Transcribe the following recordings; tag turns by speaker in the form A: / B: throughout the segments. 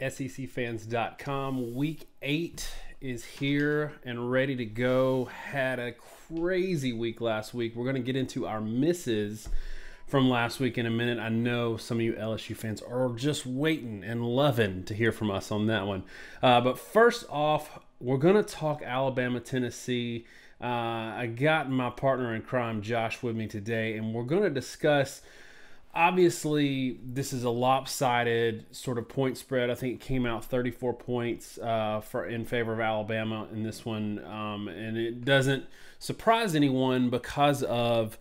A: SECfans.com. Week 8 is here and ready to go. Had a crazy week last week. We're going to get into our misses from last week in a minute. I know some of you LSU fans are just waiting and loving to hear from us on that one. But first off, we're going to talk Alabama, Tennessee. I got my partner in crime, Josh, with me today, and we're going to discuss. Obviously, this is a lopsided sort of point spread. I think it came out 34 points in favor of Alabama in this one, and it doesn't surprise anyone because of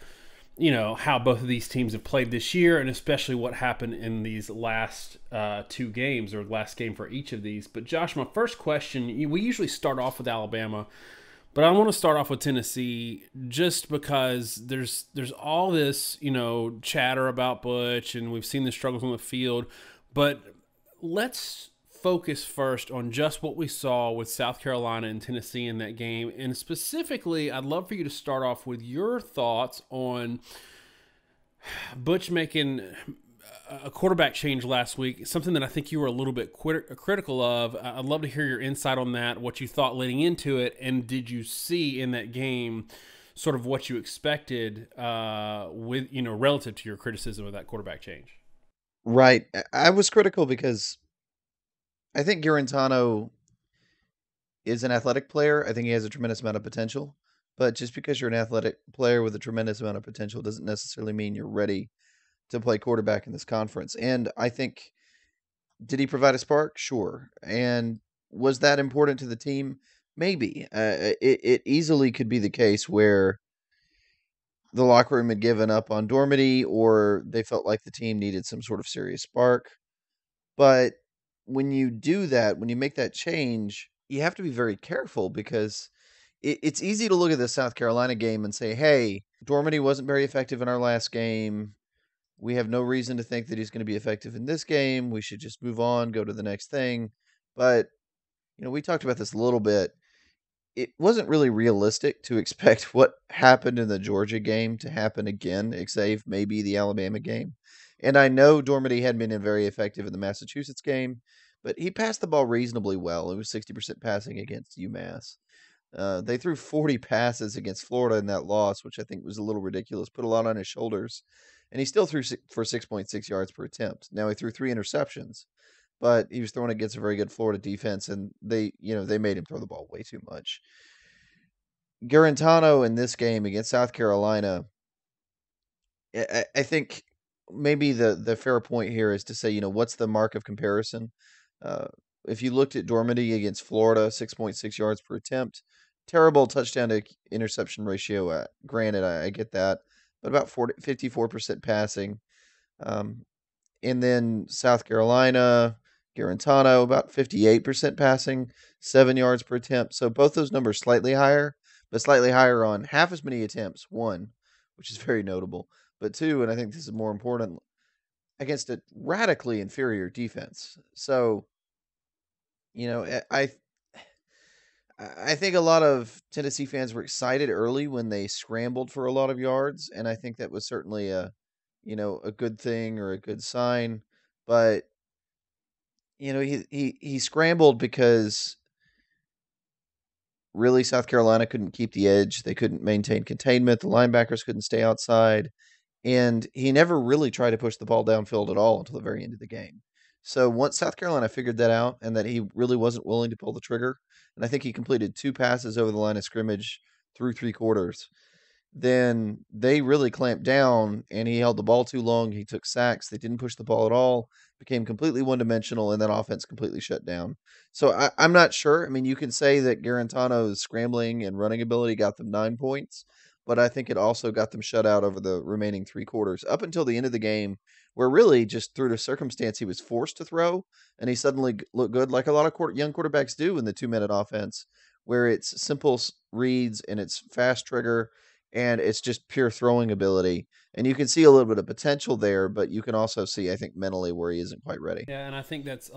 A: how both of these teams have played this year, and especially what happened in these last two games, or last game for each of these. But Josh, my first question: we usually start off with Alabama. But I want to start off with Tennessee just because there's all this, chatter about Butch, and we've seen the struggles on the field. But let's focus first on just what we saw with South Carolina and Tennessee in that game. And specifically, I'd love for you to start off with your thoughts on Butch making a quarterback change last week, something that I think you were a little bit critical of. I'd love to hear your insight on that, what you thought leading into it, and did you see in that game sort of what you expected with relative to your criticism of that quarterback change?
B: Right. I was critical because I think Guarantano is an athletic player. I think he has a tremendous amount of potential. But just because you're an athletic player with a tremendous amount of potential doesn't necessarily mean you're ready to play quarterback in this conference. And I think, did he provide a spark? Sure. And was that important to the team? Maybe. It easily could be the case where the locker room had given up on Dormady, or they felt like the team needed some sort of serious spark. But when you do that, when you make that change, you have to be very careful, because it's easy to look at the South Carolina game and say, hey, Dormady wasn't very effective in our last game. We have no reason to think that he's going to be effective in this game. We should just move on, go to the next thing. But, we talked about this a little bit. It wasn't really realistic to expect what happened in the Georgia game to happen again, save maybe the Alabama game. And I know Dormady had been very effective in the Massachusetts game, but he passed the ball reasonably well. It was 60% passing against UMass. They threw 40 passes against Florida in that loss, which I think was a little ridiculous, put a lot on his shoulders. And he still threw for 6.6 yards per attempt. Now, he threw 3 interceptions, but he was throwing against a very good Florida defense, and they made him throw the ball way too much. Guarantano in this game against South Carolina, I think maybe the fair point here is to say, what's the mark of comparison? If you looked at Dormady against Florida, 6.6 yards per attempt, terrible touchdown to interception ratio. Granted, I get that, but about 54% passing. And then South Carolina, Guarantano, about 58% passing, 7 yards per attempt. So both those numbers slightly higher, but slightly higher on half as many attempts, 1, which is very notable, but 2, and I think this is more important, against a radically inferior defense. So, I think a lot of Tennessee fans were excited early when they scrambled for a lot of yards, and I think that was certainly a good thing or a good sign. But he scrambled because really South Carolina couldn't keep the edge. They couldn't maintain containment. The linebackers couldn't stay outside, and he never really tried to push the ball downfield at all until the very end of the game. So once South Carolina figured that out, and that he really wasn't willing to pull the trigger, and I think he completed 2 passes over the line of scrimmage through 3 quarters, then they really clamped down, and he held the ball too long. He took sacks. They didn't push the ball at all, became completely one-dimensional, and that offense completely shut down. So I'm not sure. I mean, you can say that Guarantano's scrambling and running ability got them 9 points, but I think it also got them shut out over the remaining 3 quarters, up until the end of the game, where really just through the circumstance he was forced to throw, and he suddenly looked good, like a lot of young quarterbacks do in the 2-minute offense, where it's simple reads and it's fast trigger, and it's just pure throwing ability. And you can see a little bit of potential there, but you can also see, I think, mentally where he isn't quite ready.
A: Yeah, and I think that's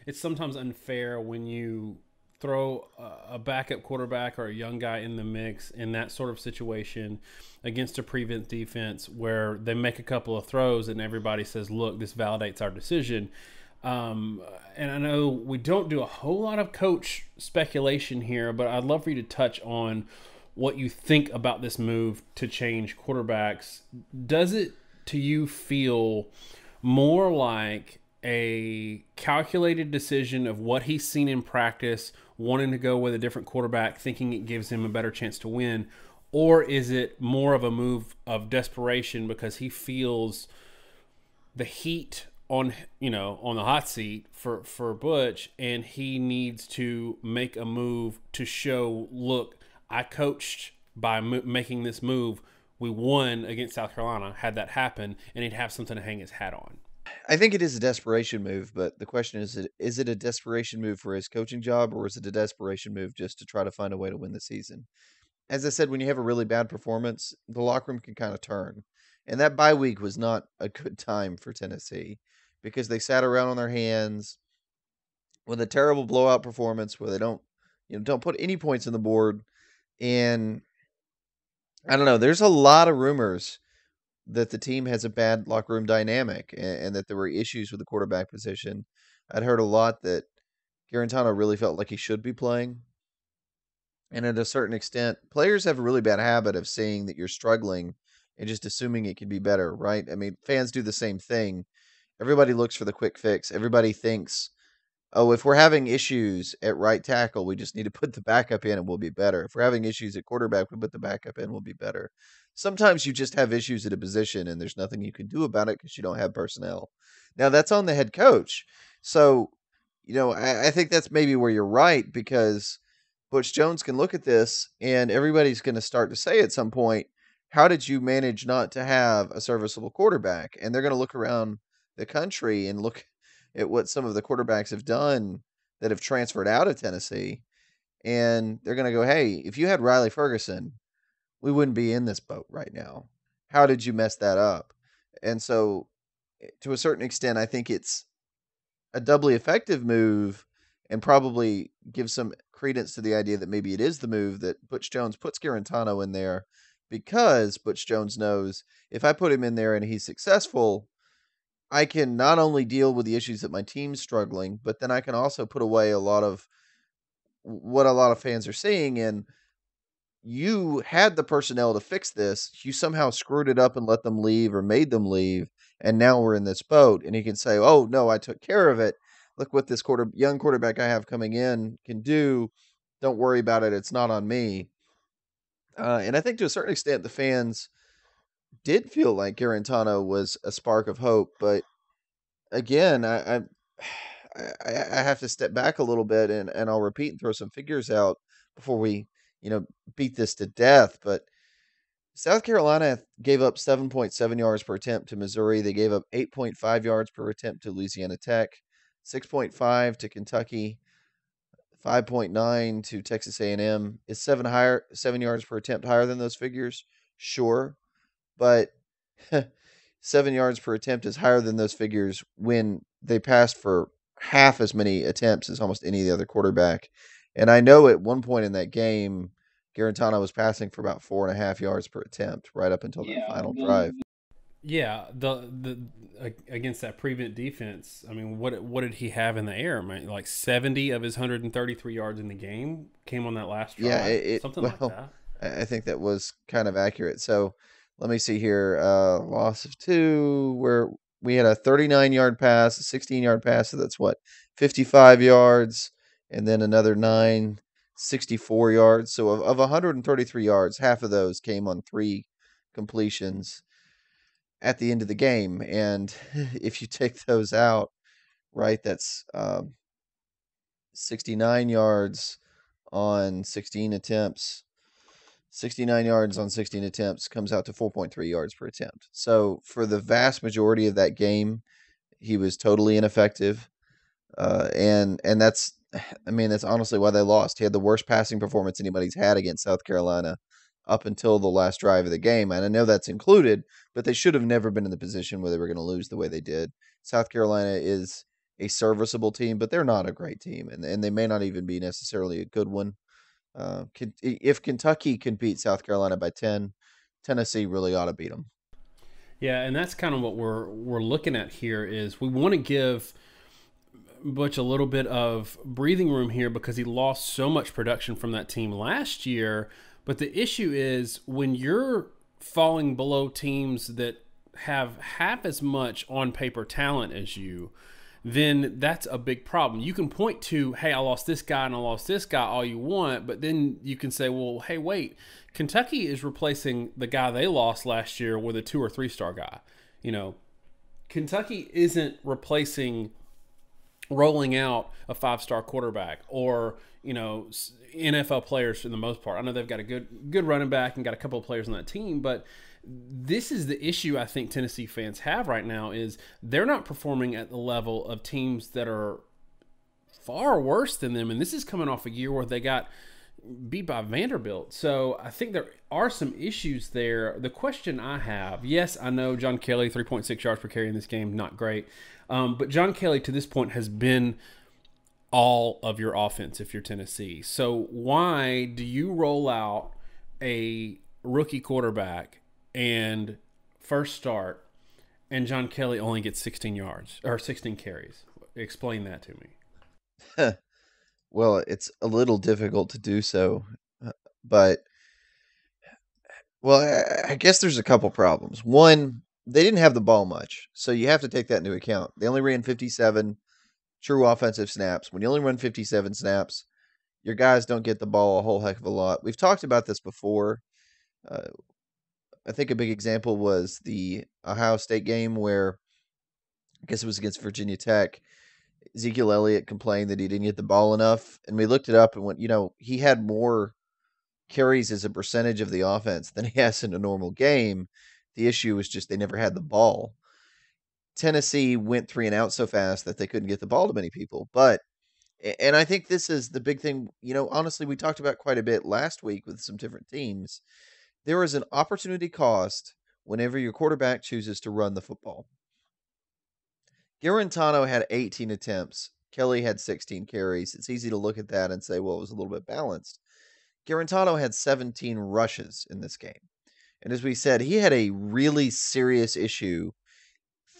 A: it's sometimes unfair when you throw a backup quarterback or a young guy in the mix in that sort of situation against a prevent defense where they make a couple of throws and everybody says, look, this validates our decision. Um, and I know we don't do a whole lot of coach speculation here, but I'd love for you to touch on what you think about this move to change quarterbacks. Does it to you feel more like a calculated decision of what he's seen in practice, wanting to go with a different quarterback, thinking it gives him a better chance to win? Or is it more of a move of desperation because he feels the heat on on the hot seat for Butch, and he needs to make a move to show, look, I coached by making this move. We won against South Carolina. Had that happen, and he'd have something to hang his hat on.
B: I think it is a desperation move, but the question is it a desperation move for his coaching job, or is it a desperation move just to try to find a way to win the season? As I said, when you have a really bad performance, the locker room can kind of turn. And that bye week was not a good time for Tennessee because they sat around on their hands with a terrible blowout performance where they don't put any points on the board. And I don't know, there's a lot of rumors that the team has a bad locker room dynamic and that there were issues with the quarterback position. I'd heard a lot that Guarantano really felt like he should be playing. And at a certain extent, players have a really bad habit of seeing that you're struggling and just assuming it could be better, right? I mean, fans do the same thing. Everybody looks for the quick fix. Everybody thinks, oh, if we're having issues at right tackle, we just need to put the backup in and we'll be better. If we're having issues at quarterback, we put the backup in, we'll be better. Sometimes you just have issues at a position and there's nothing you can do about it because you don't have personnel. Now, that's on the head coach. So, I think that's maybe where you're right because Butch Jones can look at this and everybody's going to start to say at some point, how did you manage not to have a serviceable quarterback? And they're going to look around the country and look at what some of the quarterbacks have done that have transferred out of Tennessee. And they're going to go, hey, if you had Riley Ferguson, we wouldn't be in this boat right now. How did you mess that up? And so, to a certain extent, I think it's a doubly effective move and probably gives some credence to the idea that maybe it is the move that Butch Jones puts Garantano in there because Butch Jones knows if I put him in there and he's successful, I can not only deal with the issues that my team's struggling, but then I can also put away a lot of what a lot of fans are seeing. And you had the personnel to fix this. You somehow screwed it up and let them leave or made them leave. And now we're in this boat. And he can say, oh, no, I took care of it. Look what this young quarterback I have coming in can do. Don't worry about it. It's not on me. And I think to a certain extent, the fans did feel like Garantano was a spark of hope. But again, I have to step back a little bit and I'll repeat and throw some figures out before we, beat this to death. But South Carolina gave up 7.7 yards per attempt to Missouri. They gave up 8.5 yards per attempt to Louisiana Tech, 6.5 to Kentucky, 5.9 to Texas A&M. Is 7 yards per attempt higher than those figures? Sure, but 7 yards per attempt is higher than those figures when they passed for half as many attempts as almost any of the other quarterback. And I know at one point in that game, Garantano was passing for about 4.5 yards per attempt right up until that final drive.
A: Yeah, the against that prevent defense. I mean, what did he have in the air? Man, like 70 of his 133 yards in the game came on that last
B: Yeah,
A: drive, something like that.
B: I think that was kind of accurate. So let me see here. Loss of two, where we had a 39-yard pass, a 16-yard pass. So that's what, 55 yards, and then another 64 yards. So of 133 yards, half of those came on three completions at the end of the game. And if you take those out, right, that's 69 yards on 16 attempts. 69 yards on 16 attempts comes out to 4.3 yards per attempt. So for the vast majority of that game, he was totally ineffective. And that's, I mean, that's honestly why they lost. He had the worst passing performance anybody's had against South Carolina up until the last drive of the game. And I know that's included, but they should have never been in the position where they were going to lose the way they did. South Carolina is a serviceable team, but they're not a great team, and they may not even be necessarily a good one. If Kentucky can beat South Carolina by 10, Tennessee really ought to beat them.
A: Yeah, and that's kind of what we're looking at here is we want to give Butch a little bit of breathing room here because he lost so much production from that team last year. But the issue is when you're falling below teams that have half as much on paper talent as you, then that's a big problem. You can point to, hey, I lost this guy and I lost this guy all you want, but then you can say, well, hey, wait, Kentucky is replacing the guy they lost last year with a 2 or 3 star guy. You know, Kentucky isn't replacing rolling out a 5 star quarterback or NFL players for the most part. I know they've got a good running back and got a couple of players on that team, but this is the issue I think Tennessee fans have right now is they're not performing at the level of teams that are far worse than them, and this is coming off a year where they got beat by Vanderbilt. So I think there are some issues there. The question I have, yes, I know John Kelly, 3.6 yards per carry in this game, not great. But John Kelly to this point has been all of your offense if you're Tennessee. So why do you roll out a rookie quarterback and first start and John Kelly only gets 16 yards or 16 carries? Explain that to me.
B: Well, it's a little difficult to do so, but well, I guess there's a couple problems. One, they didn't have the ball much, so you have to take that into account. They only ran 57 true offensive snaps. When you only run 57 snaps, your guys don't get the ball a whole heck of a lot. We've talked about this before. Uh, I think a big example was the Ohio State game where I guess it was against Virginia Tech. Ezekiel Elliott complained that he didn't get the ball enough, and we looked it up and went, he had more carries as a percentage of the offense than he has in a normal game. The issue was just they never had the ball. Tennessee went 3 and out so fast that they couldn't get the ball to many people. And I think this is the big thing. Honestly, we talked about quite a bit last week with some different teams. There is an opportunity cost whenever your quarterback chooses to run the football. Guarantano had 18 attempts. Kelly had 16 carries. It's easy to look at that and say, well, it was a little bit balanced. Guarantano had 17 rushes in this game. And as we said, he had a really serious issue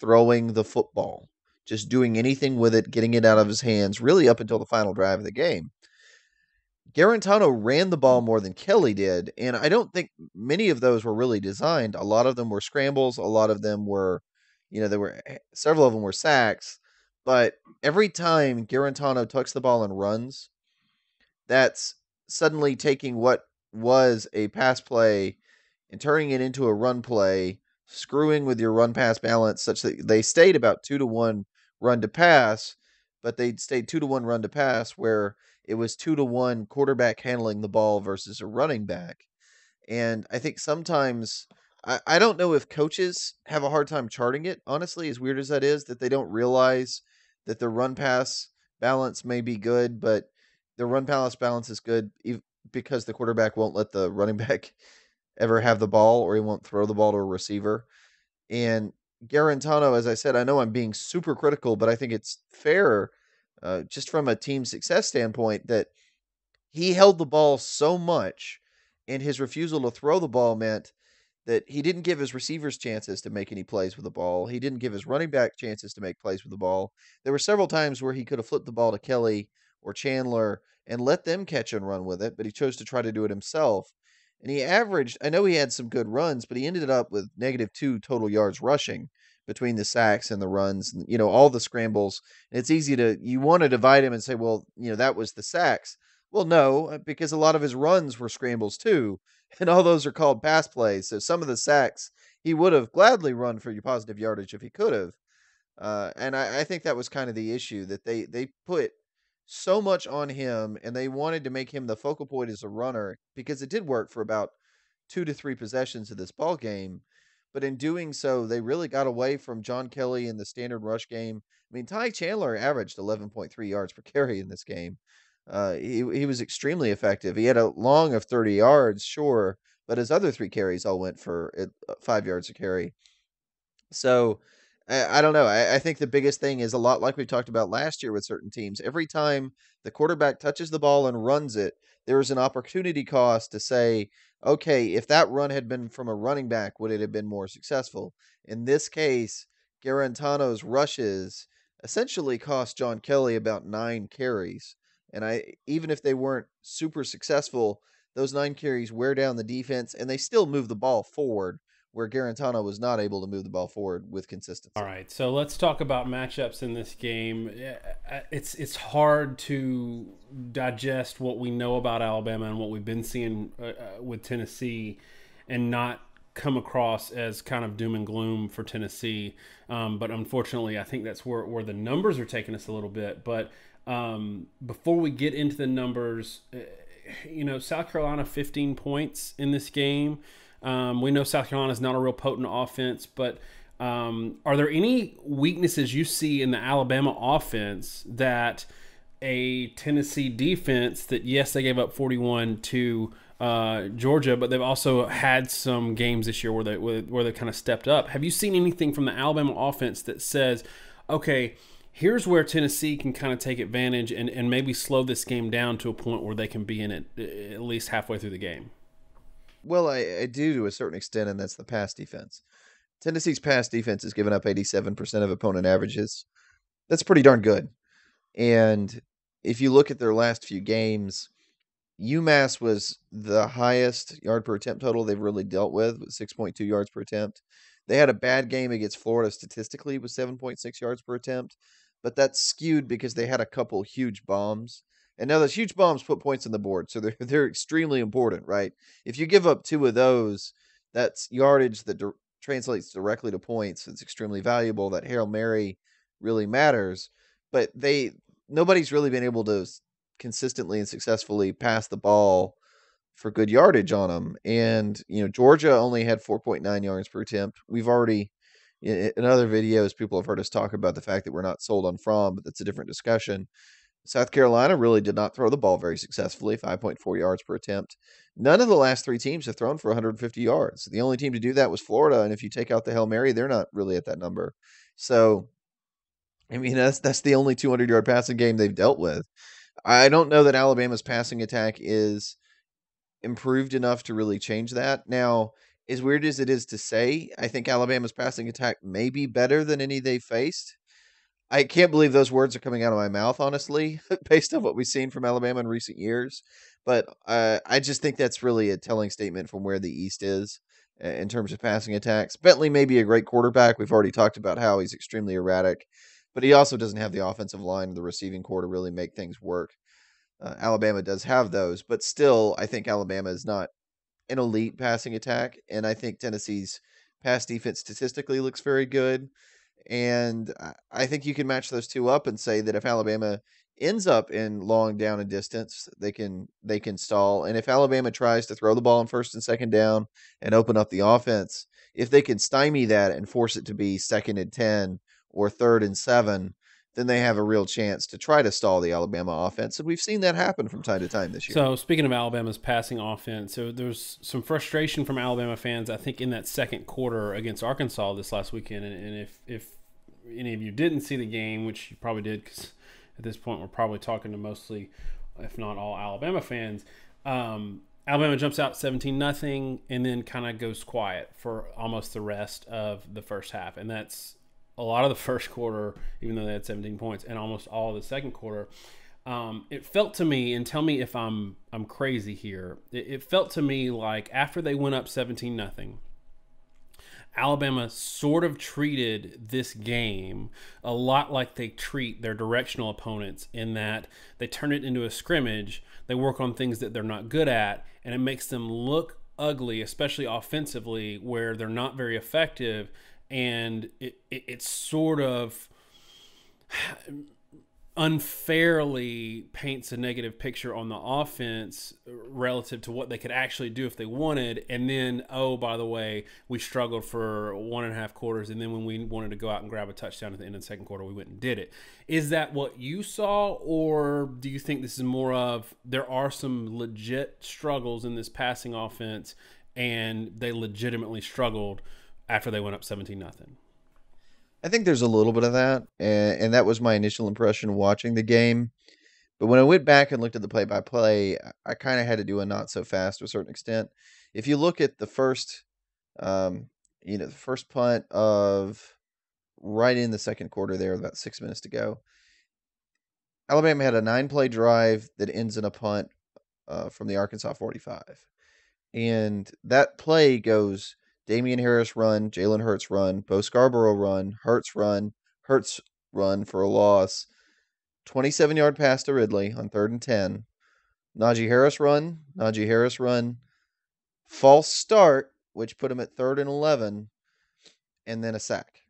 B: throwing the football, just doing anything with it, getting it out of his hands, really up until the final drive of the game. Guarantano ran the ball more than Kelly did, and I don't think many of those were really designed. A lot of them were scrambles. A lot of them were, several of them were sacks. But every time Guarantano tucks the ball and runs, that's suddenly taking what was a pass play and turning it into a run play, screwing with your run pass balance such that they stayed about 2-to-1 run to pass, but they stayed 2-to-1 run to pass where it was 2-to-1 quarterback handling the ball versus a running back. And I think sometimes I don't know if coaches have a hard time charting it, honestly, as weird as that is, that they don't realize that the run pass balance may be good, but the run pass balance is good because the quarterback won't let the running back ever have the ball or he won't throw the ball to a receiver. And Guarantano, as I said, I know I'm being super critical, but I think it's fair just from a team success standpoint that he held the ball so much and his refusal to throw the ball meant that he didn't give his receivers chances to make any plays with the ball. He didn't give his running back chances to make plays with the ball. There were several times where he could have flipped the ball to Kelly or Chandler and let them catch and run with it, but he chose to try to do it himself. And he averaged, I know he had some good runs, but he ended up with -2 total yards rushing between the sacks and the runs and, all the scrambles. And it's easy you want to divide him and say, well, that was the sacks. Well, no, because a lot of his runs were scrambles too. And all those are called pass plays. So some of the sacks he would have gladly run for your positive yardage if he could have. And I think that was kind of the issue that they put so much on him and they wanted to make him the focal point as a runner because it did work for about 2 to 3 possessions of this ball game. But in doing so, they really got away from John Kelly in the standard rush game. I mean, Ty Chandler averaged 11.3 yards per carry in this game. He was extremely effective. He had a long of 30 yards, sure, but his other 3 carries all went for 5 yards a carry. So I don't know. I think the biggest thing is a lot like we talked about last year with certain teams. Every time the quarterback touches the ball and runs it, there is an opportunity cost to say, okay, if that run had been from a running back, would it have been more successful? In this case, Garantano's rushes essentially cost John Kelly about 9 carries. And even if they weren't super successful, those 9 carries wear down the defense, and they still move the ball forward, where Guarantano was not able to move the ball forward with
A: All
B: consistency.
A: right, so let's talk about matchups in this game. It's hard to digest what we know about Alabama and what we've been seeing with Tennessee, and not come across as kind of doom and gloom for Tennessee. But unfortunately, I think that's where the numbers are taking us a little bit. But before we get into the numbers, South Carolina 15 points in this game. We know South Carolina is not a real potent offense, but are there any weaknesses you see in the Alabama offense that a Tennessee defense that, yes, they gave up 41 to Georgia, but they've also had some games this year where they kind of stepped up. Have you seen anything from the Alabama offense that says, okay, here's where Tennessee can kind of take advantage and maybe slow this game down to a point where they can be in it at least halfway through the game?
B: Well, I do to a certain extent, and that's the pass defense. Tennessee's pass defense has given up 87% of opponent averages. That's pretty darn good. And if you look at their last few games, UMass was the highest yard per attempt total they've really dealt with 6.2 yards per attempt. They had a bad game against Florida statistically with 7.6 yards per attempt, but that's skewed because they had a couple huge bombs. And now those huge bombs put points on the board, so they're extremely important, right? If you give up two of those, that's yardage that translates directly to points. It's extremely valuable. That Hail Mary really matters, but nobody's really been able to consistently and successfully pass the ball for good yardage on them. And, Georgia only had 4.9 yards per attempt. We've already, in other videos, people have heard us talk about the fact that we're not sold on Fromm, but that's a different discussion. South Carolina really did not throw the ball very successfully, 5.4 yards per attempt. None of the last three teams have thrown for 150 yards. The only team to do that was Florida, and if you take out the Hail Mary, they're not really at that number. So, I mean, that's the only 200-yard passing game they've dealt with. I don't know that Alabama's passing attack is improved enough to really change that. Now, as weird as it is to say, I think Alabama's passing attack may be better than any they've faced. I can't believe those words are coming out of my mouth, honestly, based on what we've seen from Alabama in recent years. But I just think that's really a telling statement from where the East is in terms of passing attacks. Bentley may be a great quarterback. We've already talked about how he's extremely erratic, but he also doesn't have the offensive line or the receiving core to really make things work. Alabama does have those, but still, I think Alabama is not an elite passing attack, and I think Tennessee's pass defense statistically looks very good. And I think you can match those two up and say that if Alabama ends up in long down and distance, they can stall. And if Alabama tries to throw the ball on first and second down and open up the offense, if they can stymie that and force it to be 2nd and 10 or 3rd and 7, then they have a real chance to try to stall the Alabama offense. And we've seen that happen from time to time this year.
A: So speaking of Alabama's passing offense, so there's some frustration from Alabama fans, I think, in that second quarter against Arkansas this last weekend. And if any of you didn't see the game, which you probably did, because at this point we're probably talking to mostly, if not all, Alabama fans. Alabama jumps out 17-0 and then kind of goes quiet for almost the rest of the first half, and that's a lot of the first quarter, even though they had 17 points, and almost all of the second quarter. It felt to me, and tell me if I'm crazy here. It felt to me like after they went up 17-0, Alabama sort of treated this game a lot like they treat their directional opponents, in that they turn it into a scrimmage, they work on things that they're not good at, and it makes them look ugly, especially offensively, where they're not very effective, and it sort of unfairly paints a negative picture on the offense relative to what they could actually do if they wanted. And then, oh, by the way, we struggled for 1.5 quarters, and then when we wanted to go out and grab a touchdown at the end of the second quarter, we went and did it. Is that what you saw, or do you think this is more of there are some legit struggles in this passing offense and they legitimately struggled after they went up 17-0?
B: I think there's a little bit of that, and that was my initial impression watching the game. But when I went back and looked at the play-by-play, I kind of had to do a not so fast to a certain extent. If you look at the first, the first punt of right in the second quarter there, about 6 minutes to go. Alabama had a 9-play drive that ends in a punt from the Arkansas 45. And that play goes Damian Harris run, Jalen Hurts run, Bo Scarborough run, Hurts run for a loss, 27-yard pass to Ridley on 3rd and 10. Najee Harris run, false start, which put him at 3rd and 11, and then a sack.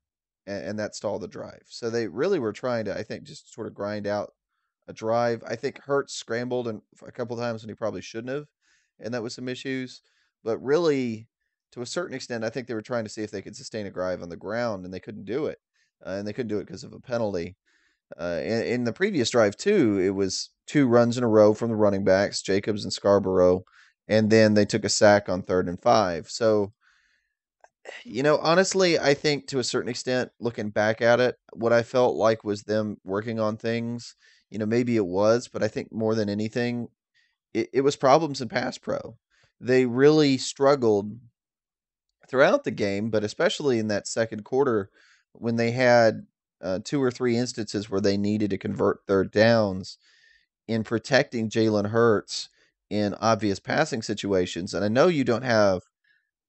B: And that stalled the drive. So they really were trying to, I think, just sort of grind out a drive. I think Hurts scrambled a couple times when he probably shouldn't have, and that was some issues. But really, to a certain extent, I think they were trying to see if they could sustain a drive on the ground, and they couldn't do it. And they couldn't do it because of a penalty. In the previous drive, too, it was 2 runs in a row from the running backs, Jacobs and Scarborough, and then they took a sack on 3rd and 5. So, honestly, I think to a certain extent, looking back at it, what I felt like was them working on things. Maybe it was, but I think more than anything, it was problems in pass pro. They really struggled throughout the game, but especially in that second quarter when they had 2 or 3 instances where they needed to convert 3rd downs in protecting Jalen Hurts in obvious passing situations. And I know you don't have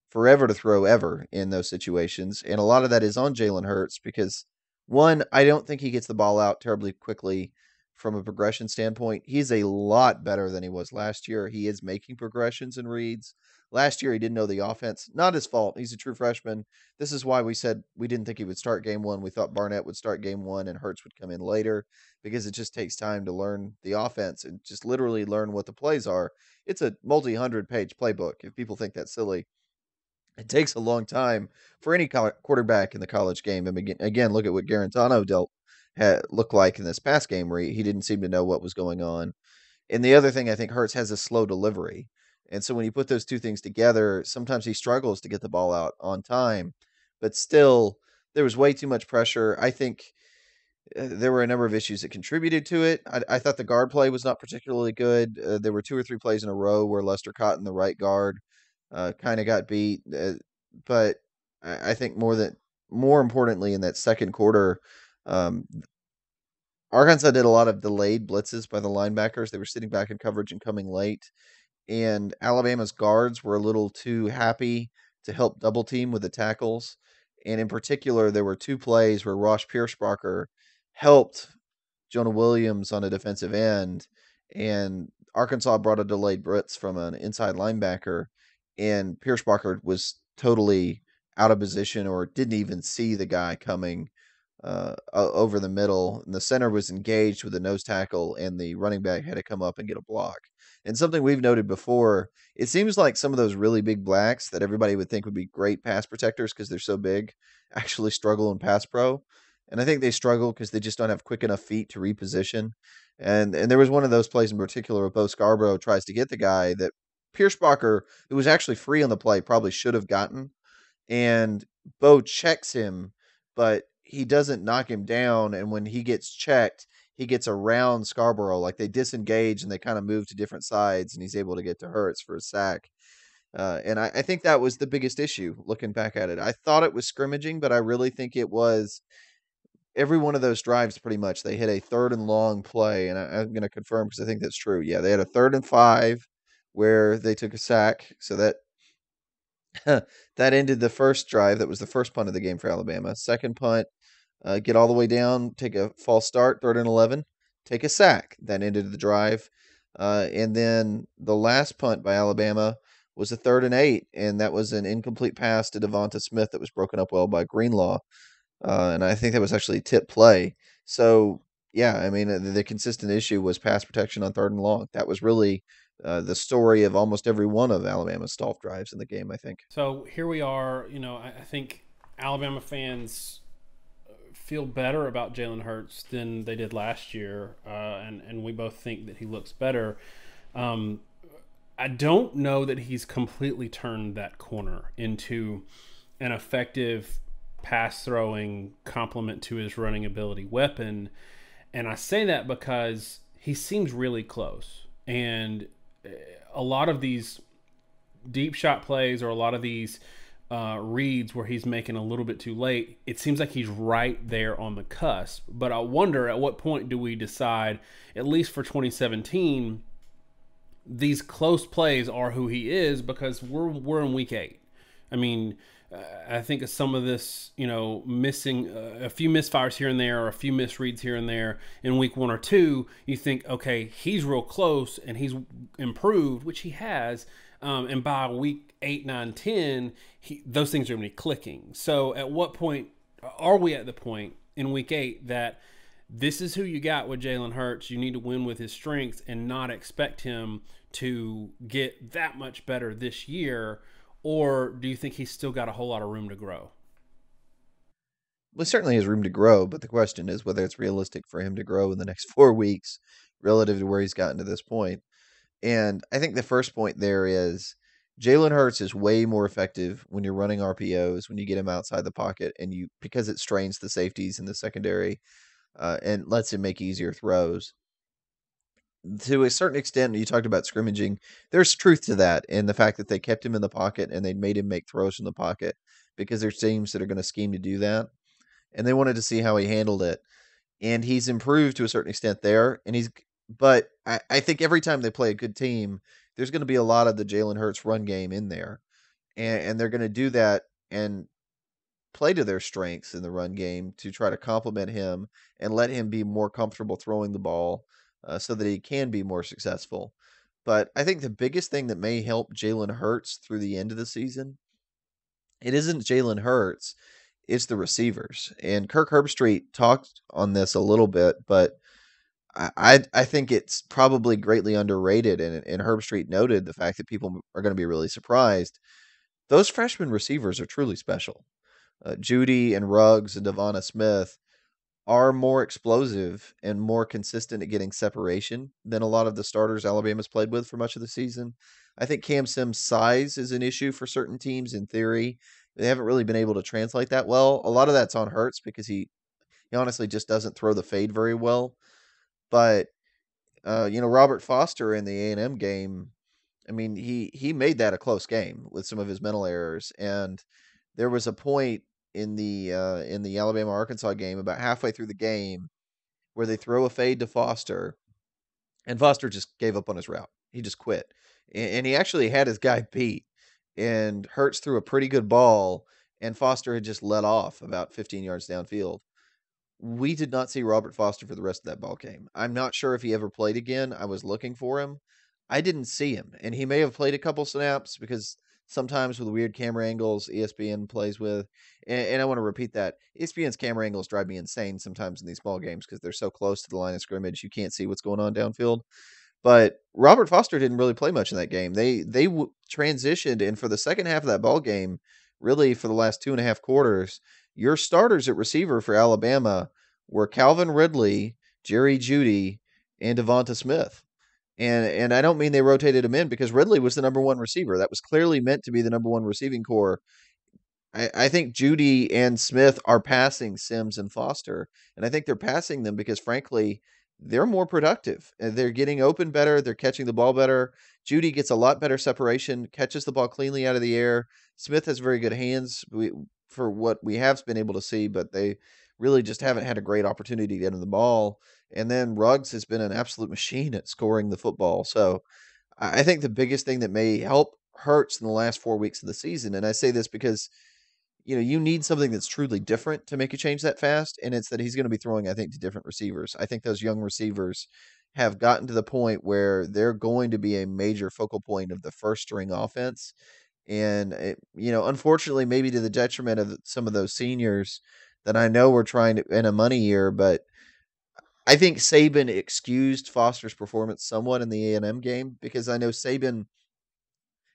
B: forever to throw ever in those situations. And a lot of that is on Jalen Hurts because, one, I don't think he gets the ball out terribly quickly from a progression standpoint. He's a lot better than he was last year. He is making progressions and reads. Last year, he didn't know the offense. Not his fault. He's a true freshman. This is why we said we didn't think he would start game one. We thought Barnett would start game one and Hurts would come in later because it just takes time to learn the offense and just literally learn what the plays are. It's a multi-100-page playbook. If people think that's silly, it takes a long time for any quarterback in the college game. And again, look at what Guarantano looked like in this past game where he didn't seem to know what was going on. And the other thing, I think Hurts has a slow delivery. And so when you put those two things together, sometimes he struggles to get the ball out on time. But still, there was way too much pressure. I think there were a number of issues that contributed to it. I thought the guard play was not particularly good. There were 2 or 3 plays in a row where Lester Cotton, the right guard, kind of got beat. But I think more importantly in that second quarter, um, Arkansas did a lot of delayed blitzes by the linebackers. They were sitting back in coverage and coming late. And Alabama's guards were a little too happy to help double team with the tackles. And in particular, there were 2 plays where Ross Pierschbacher helped Jonah Williams on a defensive end, and Arkansas brought a delayed blitz from an inside linebacker, and Pierschbacher was totally out of position or didn't even see the guy coming over the middle. And the center was engaged with the nose tackle, and the running back had to come up and get a block. And something we've noted before, it seems like some of those really big blacks that everybody would think would be great pass protectors because they're so big actually struggle in pass pro. And I think they struggle because they just don't have quick enough feet to reposition. And there was one of those plays in particular where Bo Scarborough tries to get the guy that Pierschbacher, who was actually free on the play, probably should have gotten. And Bo checks him, but he doesn't knock him down. And when he gets checked, he gets around Scarborough. Like they disengage and they kind of move to different sides, and he's able to get to Hurts for a sack. And I think that was the biggest issue looking back at it. I thought it was scrimmaging, but I really think it was every one of those drives pretty much. They hit a 3rd and long play, and I'm going to confirm because I think that's true. Yeah, they had a 3rd and 5 where they took a sack. So that that ended the first drive. That was the first punt of the game for Alabama. Second punt, get all the way down, take a false start, 3rd and 11, take a sack. That ended the drive. And then the last punt by Alabama was a 3rd and 8, and that was an incomplete pass to Devonta Smith that was broken up well by Greenlaw. And I think that was actually a tip play. So, yeah, I mean, the consistent issue was pass protection on 3rd and long. That was really the story of almost every one of Alabama's stall drives in the game, I think.
A: So here we are. I think Alabama fans feel better about Jalen Hurts than they did last year, and we both think that he looks better. I don't know that he's completely turned that corner into an effective pass-throwing complement to his running ability weapon, and I say that because he seems really close. And a lot of these deep shot plays or a lot of these reads where he's making a little bit too late. It seems like he's right there on the cusp. But I wonder at what point do we decide, at least for 2017, these close plays are who he is, because we're in week 8. I mean, I think of some of this, missing a few misfires here and there, or a few misreads here and there in week 1 or 2. You think, okay, he's real close and he's improved, which he has. And by week 8, 9, 10, those things are going to be clicking. So at what point are we at the point in week 8 that this is who you got with Jalen Hurts? You need to win with his strengths and not expect him to get that much better this year? Or do you think he's still got a whole lot of room to grow?
B: Well, certainly has room to grow, but the question is whether it's realistic for him to grow in the next 4 weeks relative to where he's gotten to this point. And I think the first point there is Jalen Hurts is way more effective when you're running RPOs, when you get him outside the pocket, and because it strains the safeties in the secondary and lets him make easier throws. To a certain extent, you talked about scrimmaging. There's truth to that, in the fact that they kept him in the pocket and they made him make throws from the pocket because there's teams that are going to scheme to do that, and they wanted to see how he handled it. And he's improved to a certain extent there. But I think every time they play a good team, there's going to be a lot of the Jalen Hurts run game in there, and they're going to do that and play to their strengths in the run game to try to complement him and let him be more comfortable throwing the ball so that he can be more successful. But I think the biggest thing that may help Jalen Hurts through the end of the season, it isn't Jalen Hurts, it's the receivers. And Kirk Herbstreit talked on this a little bit, but I think it's probably greatly underrated. And Herbstreit noted the fact that people are going to be really surprised. Those freshman receivers are truly special. Judy and Ruggs and Devonta Smith are more explosive and more consistent at getting separation than a lot of the starters Alabama's played with for much of the season. I think Cam Sims' size is an issue for certain teams in theory. They haven't really been able to translate that well. A lot of that's on Hurts because he honestly just doesn't throw the fade very well. But Robert Foster in the A&M game, I mean, he made that a close game with some of his mental errors. And there was a point in the Alabama Arkansas game about halfway through the game where they throw a fade to Foster, and Foster just gave up on his route. He just quit, and he actually had his guy beat. And Hurts threw a pretty good ball, and Foster had just let off about 15 yards downfield. We did not see Robert Foster for the rest of that ball game. I'm not sure if he ever played again. I was looking for him. I didn't see him, and he may have played a couple snaps because sometimes with weird camera angles ESPN plays with, and I want to repeat that ESPN's camera angles drive me insane sometimes in these small games because they're so close to the line of scrimmage you can't see what's going on downfield. But Robert Foster didn't really play much in that game. They transitioned, and for the second half of that ball game, really for the last 2.5 quarters, your starters at receiver for Alabama were Calvin Ridley, Jerry Jeudy, and Devonta Smith. And I don't mean they rotated him in because Ridley was the number one receiver. That was clearly meant to be the number one receiving core. I think Jeudy and Smith are passing Sims and Foster, and I think they're passing them because, frankly, they're more productive. They're getting open better. They're catching the ball better. Jeudy gets a lot better separation, catches the ball cleanly out of the air. Smith has very good hands for what we have been able to see, but they really just haven't had a great opportunity to get in the ball. And then Ruggs has been an absolute machine at scoring the football. So I think the biggest thing that may help Hurts in the last 4 weeks of the season, and I say this because you need something that's truly different to make a change that fast, and it's that he's going to be throwing, I think, to different receivers. I think those young receivers have gotten to the point where they're going to be a major focal point of the first string offense. And unfortunately, maybe to the detriment of some of those seniors that I know were trying to in a money year, but I think Saban excused Foster's performance somewhat in the A&M game because I know Saban,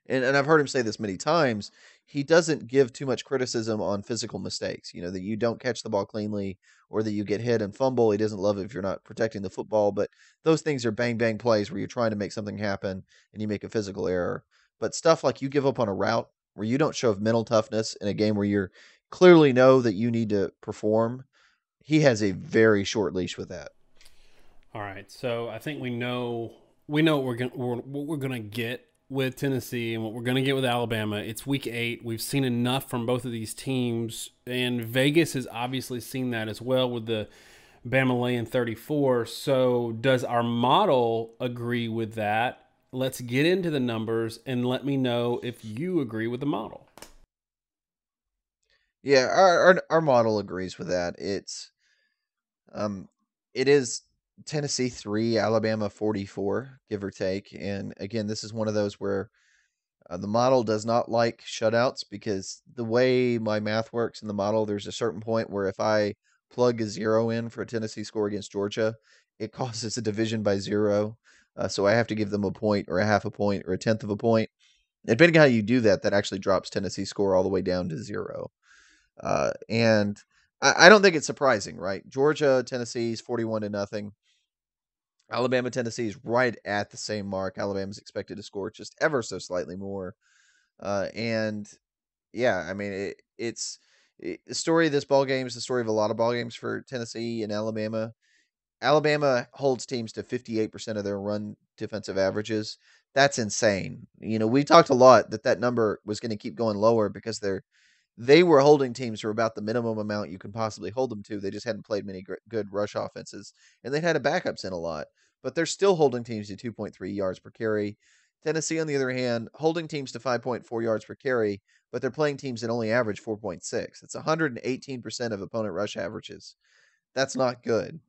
B: and I've heard him say this many times, he doesn't give too much criticism on physical mistakes. That you don't catch the ball cleanly or that you get hit and fumble. He doesn't love it if you're not protecting the football, but those things are bang bang plays where you're trying to make something happen and you make a physical error. But stuff like you give up on a route where you don't show mental toughness in a game where you clearly know that you need to perform, he has a very short leash with that.
A: All right, so I think we know what we're gonna get with Tennessee and what we're going to get with Alabama. It's week 8. We've seen enough from both of these teams, and Vegas has obviously seen that as well with the Bama laying 34. So, does our model agree with that? Let's get into the numbers and let me know if you agree with the model.
B: Yeah, our model agrees with that. Um it is Tennessee 3, Alabama 44, give or take. And again, this is one of those where the model does not like shutouts because the way my math works in the model, there's a certain point where if I plug a 0 in for a Tennessee score against Georgia, it causes a division by 0. So I have to give them a point or a half a point or a tenth of a point. Depending on how you do that, that actually drops Tennessee score all the way down to 0. And I don't think it's surprising, right? Georgia, Tennessee's 41-0. Alabama, Tennessee is right at the same mark. Alabama's expected to score just ever so slightly more. And yeah, I mean, the story of this ball game is the story of a lot of ball games for Tennessee and Alabama. Alabama holds teams to 58% of their run defensive averages. That's insane. We talked a lot that number was going to keep going lower because they were holding teams for about the minimum amount you can possibly hold them to. They just hadn't played many good rush offenses, and they'd had a backups in a lot. But they're still holding teams to 2.3 yards per carry. Tennessee, on the other hand, holding teams to 5.4 yards per carry, but they're playing teams that only average 4.6. It's 118% of opponent rush averages. That's not good.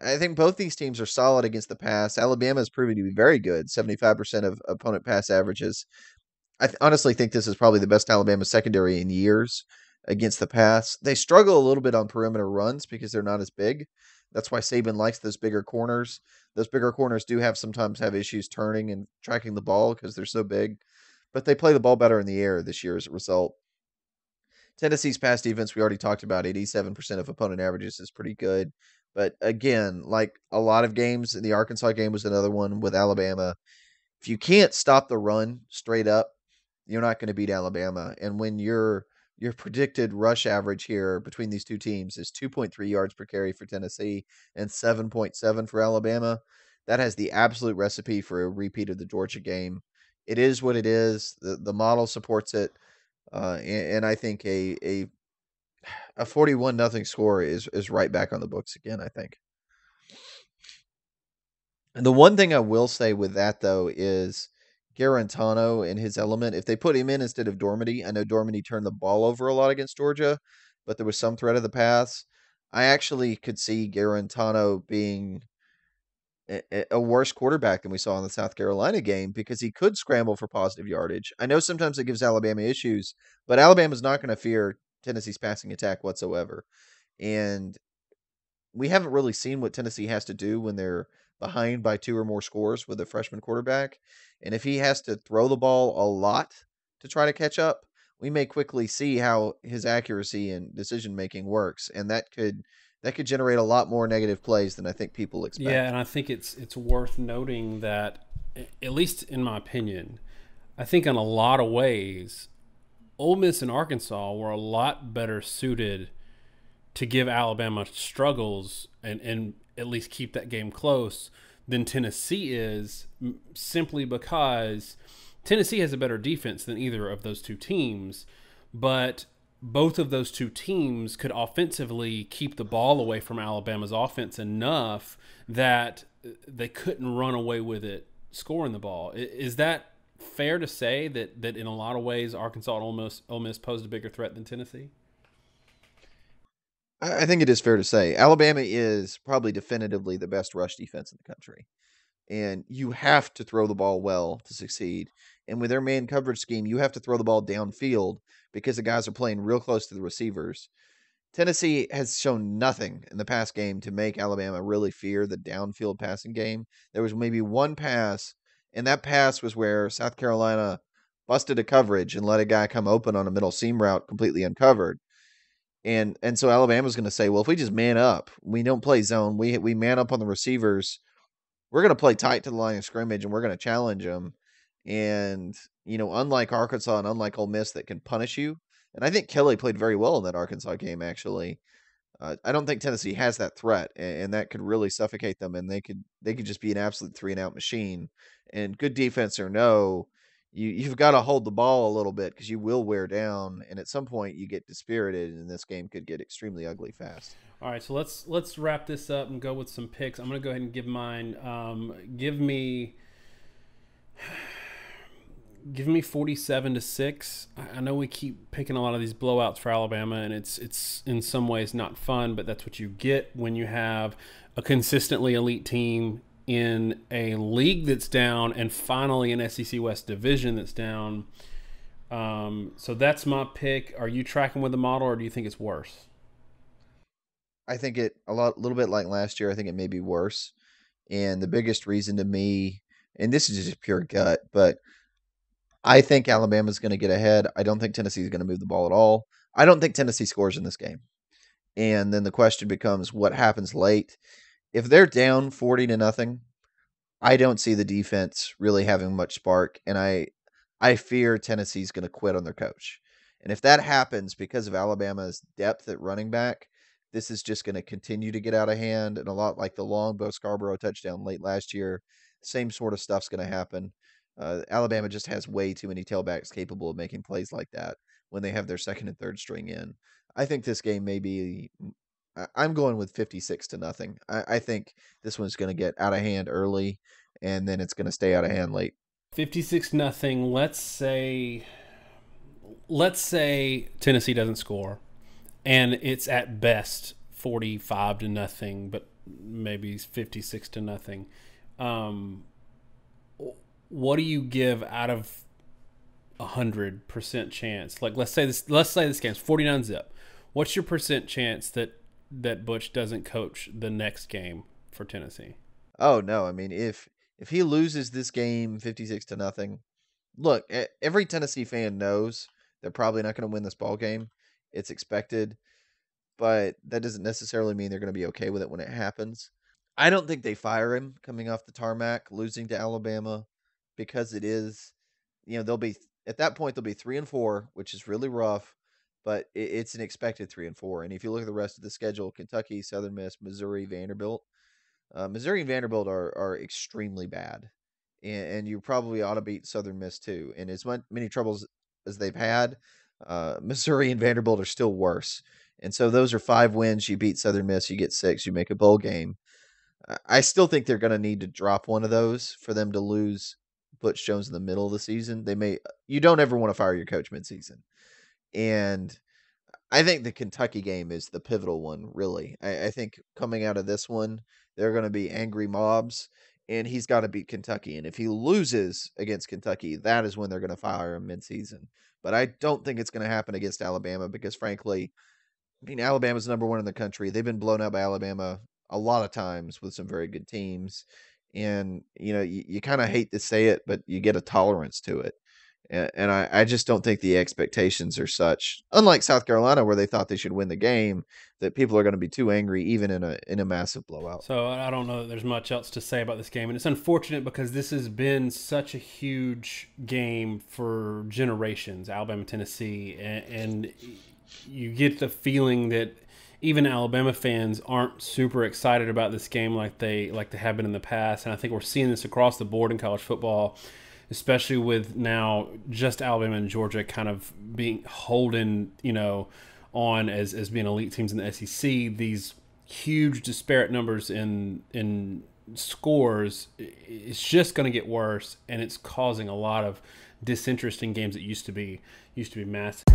B: I think both these teams are solid against the pass. Alabama is proving to be very good, 75% of opponent pass averages. Honestly think this is probably the best Alabama secondary in years against the pass. They struggle a little bit on perimeter runs because they're not as big. That's why Saban likes those bigger corners. Those bigger corners do sometimes have issues turning and tracking the ball because they're so big, but they play the ball better in the air this year as a result. Tennessee's pass defense, we already talked about, 87% of opponent averages is pretty good. But again, like a lot of games, the Arkansas game was another one with Alabama. If you can't stop the run straight up, you're not going to beat Alabama. And when your predicted rush average here between these two teams is 2.3 yards per carry for Tennessee and 7.7 for Alabama, that has the absolute recipe for a repeat of the Georgia game. It is what it is. The model supports it, and I think a 41 nothing score is right back on the books again. I think. And the one thing I will say with that though is Guarantano in his element. If they put him in instead of Dormady, I know Dormady turned the ball over a lot against Georgia, but there was some threat of the pass. I actually could see Guarantano being a worse quarterback than we saw in the South Carolina game because he could scramble for positive yardage. I know sometimes it gives Alabama issues, but Alabama's not going to fear Tennessee's passing attack whatsoever. And we haven't really seen what Tennessee has to do when they're behind by 2 or more scores with a freshman quarterback. And if he has to throw the ball a lot to try to catch up, we may quickly see how his accuracy and decision making works, and that could generate a lot more negative plays than I think people
A: Yeah,
B: expect.
A: and I think it's worth noting that, at least in my opinion, I think in a lot of ways, Ole Miss and Arkansas were a lot better suited to give Alabama struggles and at least keep that game close than Tennessee is, simply because Tennessee has a better defense than either of those two teams, but both of those two teams could offensively keep the ball away from Alabama's offense enough that they couldn't run away with it scoring the ball. Is that fair to say that in a lot of ways Arkansas and Ole Miss posed a bigger threat than Tennessee?
B: I think it is fair to say Alabama is probably definitively the best rush defense in the country. And you have to throw the ball well to succeed. And with their man coverage scheme, you have to throw the ball downfield because the guys are playing real close to the receivers. Tennessee has shown nothing in the past game to make Alabama really fear the downfield passing game. There was maybe one pass, and that pass was where South Carolina busted a coverage and let a guy come open on a middle seam route completely uncovered. And so Alabama's going to say, well, if we just man up, we don't play zone, we man up on the receivers, we're going to play tight to the line of scrimmage and we're going to challenge them. And, unlike Arkansas and unlike Ole Miss that can punish you, and I think Kelly played very well in that Arkansas game, actually. I don't think Tennessee has that threat, and that could really suffocate them, and they could just be an absolute 3-and-out machine. And good defense or no, you've got to hold the ball a little bit because you will wear down, and at some point you get dispirited, and this game could get extremely ugly fast.
A: All right, so let's wrap this up and go with some picks. I'm gonna go ahead and give mine. Give me 47-6. I know we keep picking a lot of these blowouts for Alabama, and it's in some ways not fun, but that's what you get when you have a consistently elite team in a league that's down, and finally an SEC West division that's down. So that's my pick. Are you tracking with the model, or do you think it's worse?
B: I think little bit like last year. I think it may be worse, and the biggest reason to me, and this is just pure gut, but I think Alabama's going to get ahead. I don't think Tennessee's going to move the ball at all. I don't think Tennessee scores in this game. And then the question becomes what happens late. If they're down 40-0, I don't see the defense really having much spark, and I fear Tennessee's going to quit on their coach. And if that happens because of Alabama's depth at running back, this is just going to continue to get out of hand, and a lot like the long Bo Scarborough touchdown late last year, same sort of stuff's going to happen. Alabama just has way too many tailbacks capable of making plays like that when they have their second and third string in. I think this game may be. I'm going with 56-0. I think this one's going to get out of hand early, and then it's going to stay out of hand late.
A: 56-0. Let's say Tennessee doesn't score, and it's at best 45-0, but maybe 56-0. What do you give out of 100% chance? Like let's say this game's 49-zip. What's your percent chance that Butch doesn't coach the next game for Tennessee?
B: Oh no, I mean if he loses this game 56-0, look, every Tennessee fan knows they're probably not going to win this ball game. It's expected, but that doesn't necessarily mean they're going to be okay with it when it happens. I don't think they fire him coming off the tarmac, losing to Alabama, because it is, they'll be at that point they'll be 3-4, which is really rough, but it's an expected 3-4. And if you look at the rest of the schedule, Kentucky, Southern Miss, Missouri, Vanderbilt, Missouri and Vanderbilt are extremely bad, and you probably ought to beat Southern Miss too. And as many troubles as they've had, Missouri and Vanderbilt are still worse. And so those are 5 wins. You beat Southern Miss, you get 6, you make a bowl game. I still think they're going to need to drop one of those for them to lose Butch Jones in the middle of the season. You don't ever want to fire your coach midseason. And I think the Kentucky game is the pivotal one, really. I think coming out of this one, they're going to be angry mobs, and he's got to beat Kentucky. And if he loses against Kentucky, that is when they're going to fire him midseason. But I don't think it's going to happen against Alabama because, frankly, Alabama's number 1 in the country. They've been blown out by Alabama a lot of times with some very good teams. And, you kind of hate to say it, but you get a tolerance to it. And I just don't think the expectations are such, unlike South Carolina, where they thought they should win the game, that people are going to be too angry, even in a massive blowout.
A: So I don't know that there's much else to say about this game. And it's unfortunate because this has been such a huge game for generations, Alabama, Tennessee. And you get the feeling that even Alabama fans aren't super excited about this game like they have been in the past. And I think we're seeing this across the board in college football, especially with now just Alabama and Georgia kind of being holding, on as being elite teams in the SEC. These huge disparate numbers in scores, it's just going to get worse, and it's causing a lot of disinterest in games that used to be massive.